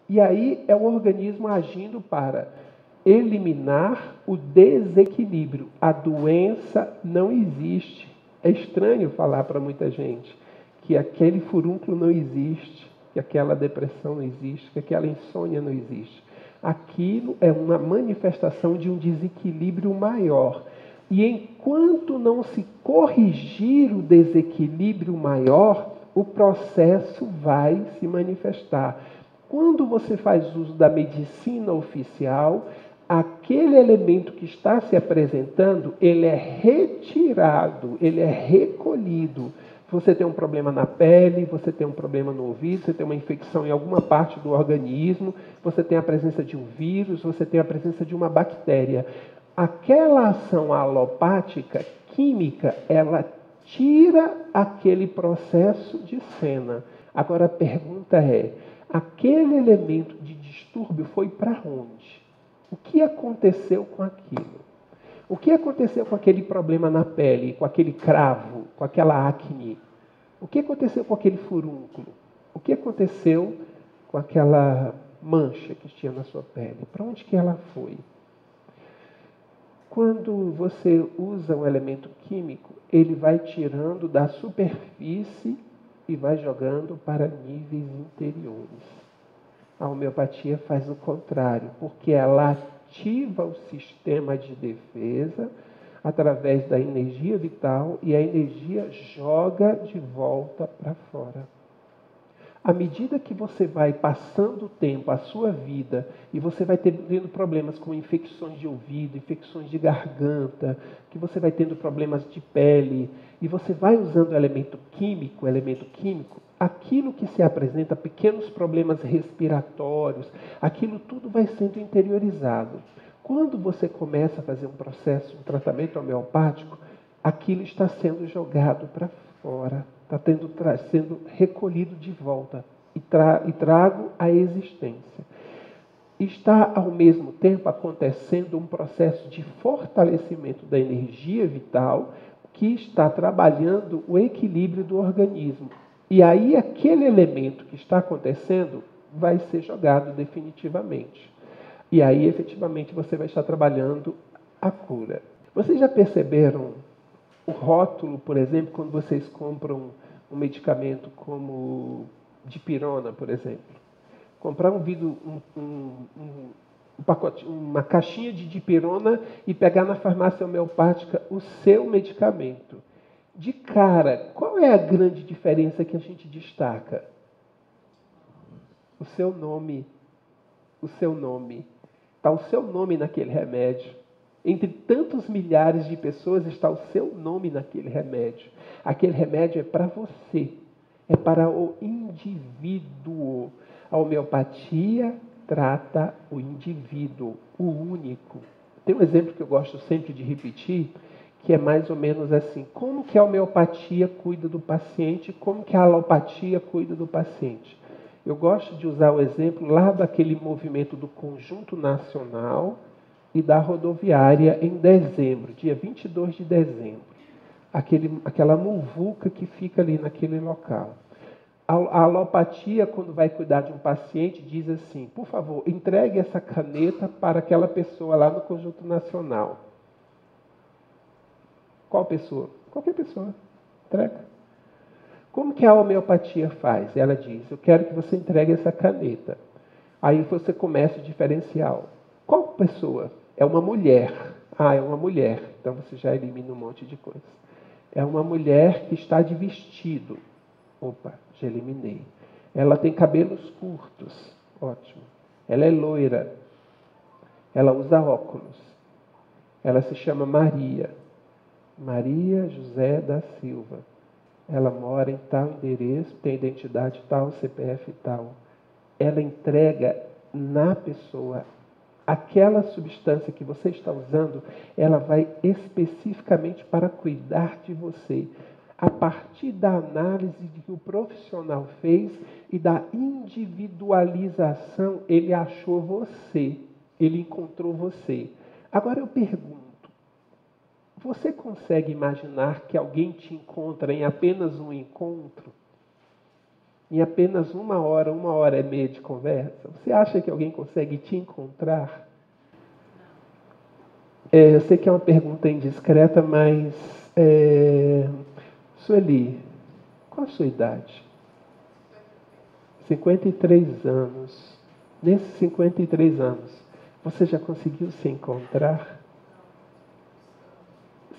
E aí é o organismo agindo para eliminar o desequilíbrio. A doença não existe. É estranho falar para muita gente que aquele furúnculo não existe, que aquela depressão não existe, que aquela insônia não existe. Aquilo é uma manifestação de um desequilíbrio maior. E enquanto não se corrigir o desequilíbrio maior, o processo vai se manifestar. Quando você faz uso da medicina oficial, aquele elemento que está se apresentando, ele é retirado, ele é recolhido. Você tem um problema na pele, você tem um problema no ouvido, você tem uma infecção em alguma parte do organismo, você tem a presença de um vírus, você tem a presença de uma bactéria. Aquela ação alopática, química, ela tira aquele processo de cena. Agora a pergunta é, aquele elemento de distúrbio foi para onde? O que aconteceu com aquilo? O que aconteceu com aquele problema na pele, com aquele cravo, com aquela acne? O que aconteceu com aquele furúnculo? O que aconteceu com aquela mancha que tinha na sua pele? Para onde que ela foi? Quando você usa um elemento químico, ele vai tirando da superfície e vai jogando para níveis interiores. A homeopatia faz o contrário, porque ela ativa o sistema de defesa através da energia vital e a energia joga de volta para fora. À medida que você vai passando o tempo, a sua vida, e você vai tendo problemas com infecções de ouvido, infecções de garganta, que você vai tendo problemas de pele, e você vai usando elemento químico, aquilo que se apresenta, pequenos problemas respiratórios, aquilo tudo vai sendo interiorizado. Quando você começa a fazer um processo, um tratamento homeopático, aquilo está sendo jogado para fora, está sendo recolhido de volta e trago à existência. Está, ao mesmo tempo, acontecendo um processo de fortalecimento da energia vital que está trabalhando o equilíbrio do organismo. E aí, aquele elemento que está acontecendo vai ser jogado definitivamente. E aí, efetivamente, você vai estar trabalhando a cura. Vocês já perceberam o rótulo, por exemplo, quando vocês compram um medicamento como dipirona, por exemplo? Comprar um pacote, uma caixinha de dipirona e pegar na farmácia homeopática o seu medicamento. De cara, qual é a grande diferença que a gente destaca? O seu nome. O seu nome. Está o seu nome naquele remédio. Entre tantos milhares de pessoas está o seu nome naquele remédio. Aquele remédio é para você. É para o indivíduo. A homeopatia trata o indivíduo, o único. Tem um exemplo que eu gosto sempre de repetir, que é mais ou menos assim: como que a homeopatia cuida do paciente, como que a alopatia cuida do paciente. Eu gosto de usar o exemplo lá daquele movimento do Conjunto Nacional e da rodoviária em dezembro, dia 22 de dezembro. Aquela muvuca que fica ali naquele local. A alopatia, quando vai cuidar de um paciente, diz assim: por favor, entregue essa caneta para aquela pessoa lá no Conjunto Nacional. Qual pessoa? Qualquer pessoa. Entrega. Como que a homeopatia faz? Ela diz: eu quero que você entregue essa caneta. Aí você começa o diferencial. Qual pessoa? É uma mulher. Ah, é uma mulher. Então você já elimina um monte de coisa. É uma mulher que está de vestido. Opa, já eliminei. Ela tem cabelos curtos. Ótimo. Ela é loira. Ela usa óculos. Ela se chama Maria. Maria José da Silva. Ela mora em tal endereço, tem identidade tal, CPF tal. Ela entrega na pessoa aquela substância que você está usando, ela vai especificamente para cuidar de você. A partir da análise que o profissional fez e da individualização, ele achou você, ele encontrou você. Agora eu pergunto, você consegue imaginar que alguém te encontra em apenas um encontro? em apenas uma hora e meia de conversa, você acha que alguém consegue te encontrar? Eu sei que é uma pergunta indiscreta, mas Sueli, qual a sua idade? 53 anos. Nesses 53 anos, você já conseguiu se encontrar?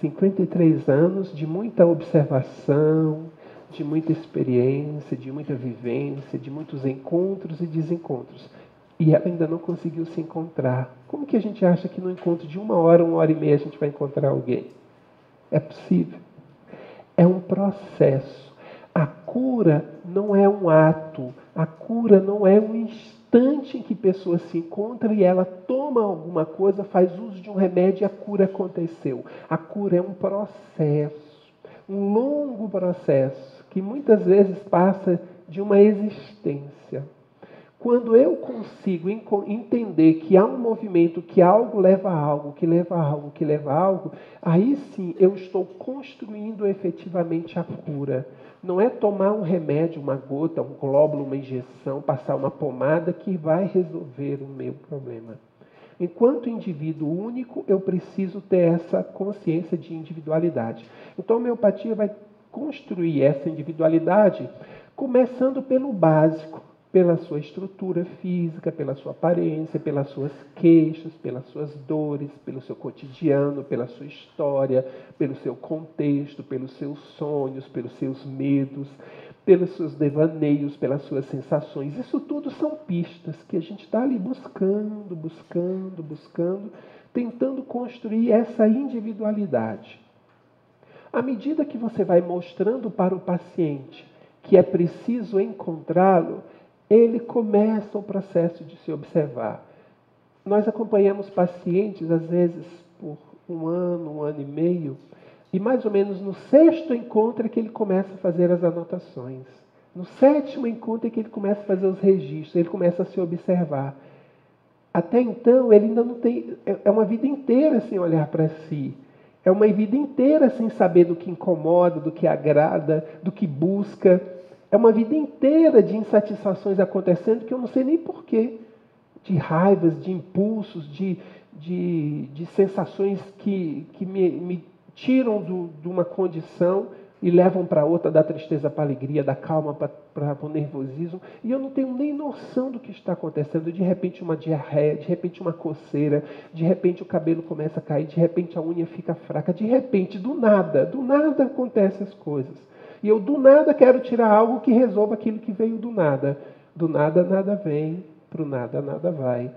53 anos de muita observação, de muita experiência, de muita vivência, de muitos encontros e desencontros. E ela ainda não conseguiu se encontrar. Como que a gente acha que no encontro de uma hora e meia, a gente vai encontrar alguém? É possível. É um processo. A cura não é um ato. A cura não é um instante em que a pessoa se encontra e ela toma alguma coisa, faz uso de um remédio e a cura aconteceu. A cura é um processo. Um longo processo que muitas vezes passa de uma existência. Quando eu consigo entender que há um movimento, que algo leva a algo, que leva a algo, que leva a algo, aí sim eu estou construindo efetivamente a cura. Não é tomar um remédio, uma gota, um glóbulo, uma injeção, passar uma pomada que vai resolver o meu problema. Enquanto indivíduo único, eu preciso ter essa consciência de individualidade. Então a homeopatia vai construir essa individualidade começando pelo básico, pela sua estrutura física, pela sua aparência, pelas suas queixas, pelas suas dores, pelo seu cotidiano, pela sua história, pelo seu contexto, pelos seus sonhos, pelos seus medos, pelos seus devaneios, pelas suas sensações. Isso tudo são pistas que a gente está ali buscando, tentando construir essa individualidade. À medida que você vai mostrando para o paciente que é preciso encontrá-lo, ele começa o processo de se observar. Nós acompanhamos pacientes, às vezes, por um ano e meio, e mais ou menos no 6º encontro é que ele começa a fazer as anotações. No 7º encontro é que ele começa a fazer os registros, ele começa a se observar. Até então, ele ainda não tem... É uma vida inteira sem olhar para si. É uma vida inteira sem saber do que incomoda, do que agrada, do que busca. É uma vida inteira de insatisfações acontecendo que eu não sei nem porquê. De raivas, de impulsos, de sensações que me tiram de uma condição e levam para outra, da tristeza para a alegria, da calma para o nervosismo. E eu não tenho nem noção do que está acontecendo. De repente uma diarreia, de repente uma coceira, de repente o cabelo começa a cair, de repente a unha fica fraca, de repente, do nada acontecem as coisas. E eu do nada quero tirar algo que resolva aquilo que veio do nada. Do nada, nada vem, para o nada, nada vai.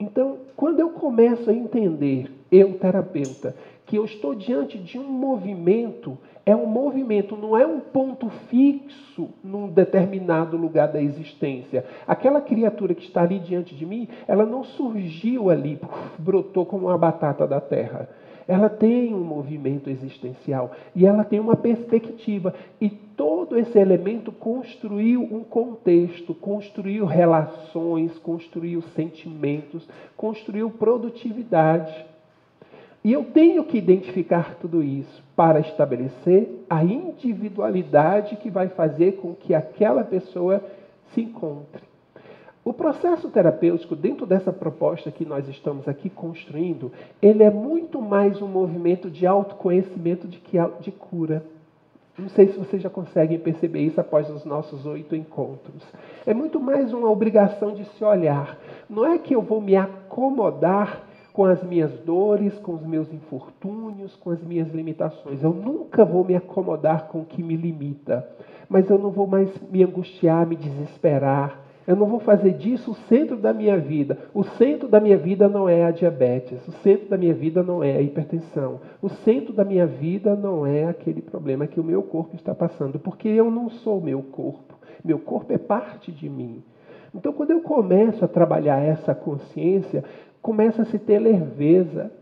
Então, quando eu começo a entender, eu, terapeuta, que eu estou diante de um movimento, é um movimento, não é um ponto fixo num determinado lugar da existência. Aquela criatura que está ali diante de mim, ela não surgiu ali, brotou como uma batata da terra. Ela tem um movimento existencial e ela tem uma perspectiva. E todo esse elemento construiu um contexto, construiu relações, construiu sentimentos, construiu produtividade. E eu tenho que identificar tudo isso para estabelecer a individualidade que vai fazer com que aquela pessoa se encontre. O processo terapêutico, dentro dessa proposta que nós estamos aqui construindo, ele é muito mais um movimento de autoconhecimento do que de cura. Não sei se vocês já conseguem perceber isso após os nossos 8 encontros. É muito mais uma obrigação de se olhar. Não é que eu vou me acomodar com as minhas dores, com os meus infortúnios, com as minhas limitações. Eu nunca vou me acomodar com o que me limita. Mas eu não vou mais me angustiar, me desesperar. Eu não vou fazer disso o centro da minha vida. O centro da minha vida não é a diabetes. O centro da minha vida não é a hipertensão. O centro da minha vida não é aquele problema que o meu corpo está passando. Porque eu não sou o meu corpo. Meu corpo é parte de mim. Então, quando eu começo a trabalhar essa consciência, começa a se ter leveza.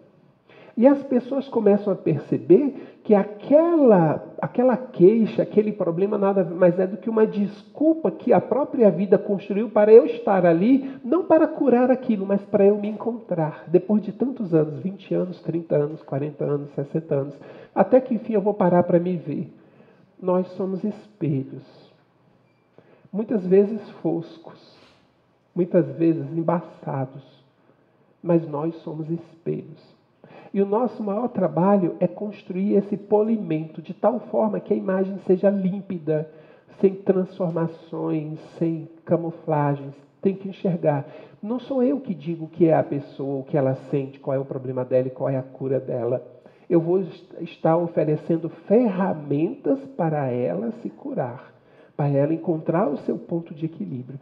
E as pessoas começam a perceber que aquela queixa, aquele problema nada mais é do que uma desculpa que a própria vida construiu para eu estar ali, não para curar aquilo, mas para eu me encontrar. Depois de tantos anos, 20 anos, 30 anos, 40 anos, 60 anos, até que enfim eu vou parar para me ver. Nós somos espelhos. muitas vezes foscos, muitas vezes embaçados, mas nós somos espelhos. E o nosso maior trabalho é construir esse polimento de tal forma que a imagem seja límpida, sem transformações, sem camuflagens. Tem que enxergar. Não sou eu que digo o que é a pessoa, o que ela sente, qual é o problema dela e qual é a cura dela. Eu vou estar oferecendo ferramentas para ela se curar, para ela encontrar o seu ponto de equilíbrio.